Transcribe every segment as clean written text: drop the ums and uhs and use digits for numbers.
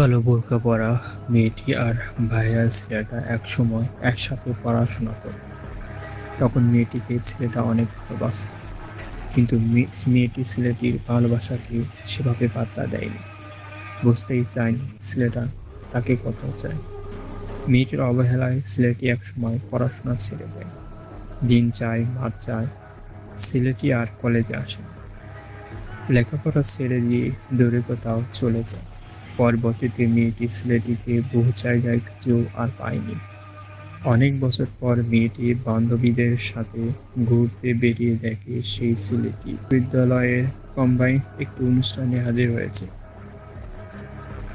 কালো বোরকা পরা মেয়েটি আর ভাইরাল ছেলেটা একসময় একসাথে পড়াশোনা করত। তখন মেয়েটিকে ছেলেটা অনেক ভালোবাসত, কিন্তু মেয়েটি ছেলেটির ভালোবাসাকে সেভাবে পাত্তা দেয়নি। বুঝতেই চায়নি ছেলেটা তাকে কত চায়। মেয়েটির অবহেলায় ছেলেটি একসময় পড়াশোনা ছেড়ে দেয়। দিন যায়, মাস যায়, ছেলেটি আর কলেজে আসে না। লেখাপড়া ছেড়ে দিয়ে দূরে কোথাও চলে যায়। পরবর্তীতে মেয়েটি ছেলেটিকে বহু জায়গায় খুঁজেও আর পায়নি। অনেক বছর পর মেয়েটি বান্ধবীদের সাথে ঘুরতে বেরিয়ে দেখে সেই ছেলেটি বিদ্যালয়ের কম্বাইন্ড একটি অনুষ্ঠানে হাজির হয়েছে।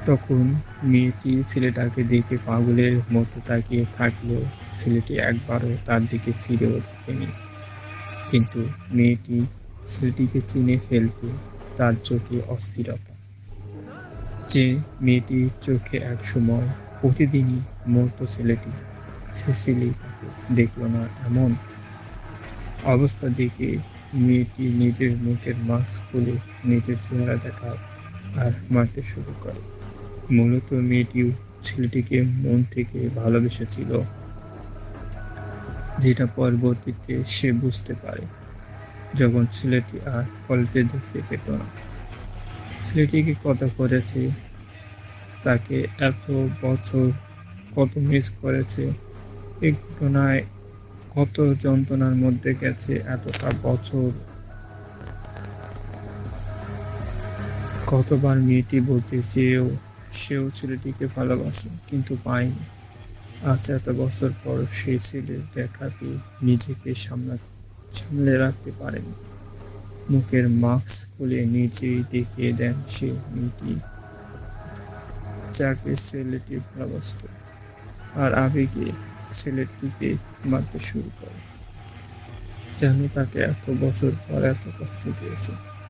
তখন মেয়েটি ছেলেটাকে দেখে পাগলের মতো তাকিয়ে থাকলেও ছেলেটি একবারও তার দিকে ফিরেও দেখেনি। কিন্তু মেয়েটি ছেলেটিকে চিনে ফেলতে তার চোখে অস্থিরতা। যে মেয়েটির চোখে একসময় প্রতিদিনই মরত ছেলেটি, সে ছেলেই তাকে দেখল না। এমন অবস্থা দেখে মেয়েটি নিজের মুখের মাস্ক খুলে নিজের চেহারা দেখায় আর মারতে শুরু করে। মূলত মেয়েটিও ছেলেটিকে মন থেকে ভালোবেসেছিল, যেটা পরবর্তীতে সে বুঝতে পারে যখন ছেলেটি আর কলেজে দেখতে পেত না। ছেলেটিকে কত করেছে, তাকে এত বছর কত মিস করেছে, এই ঘটনায় কত যন্ত্রণার মধ্যে গেছে এতটা বছর। কতবার মেয়েটি বলতে চেয়েও সেও ছেলেটিকে ভালোবাসে, কিন্তু পায়নি। আজ এত বছর পর সেই ছেলের দেখা পেয়ে নিজেকে সামলে রাখতে পারেনি। মুখের মাস্ক খুলে নিজেই দেখিয়ে দেন সে মেয়েটি যাকে ছেলেটি ভালোবাসত, আর আবেগে ছেলেটিকে মারতে শুরু করে, যেন তাকে এত বছর পর এত কষ্ট দিয়েছে।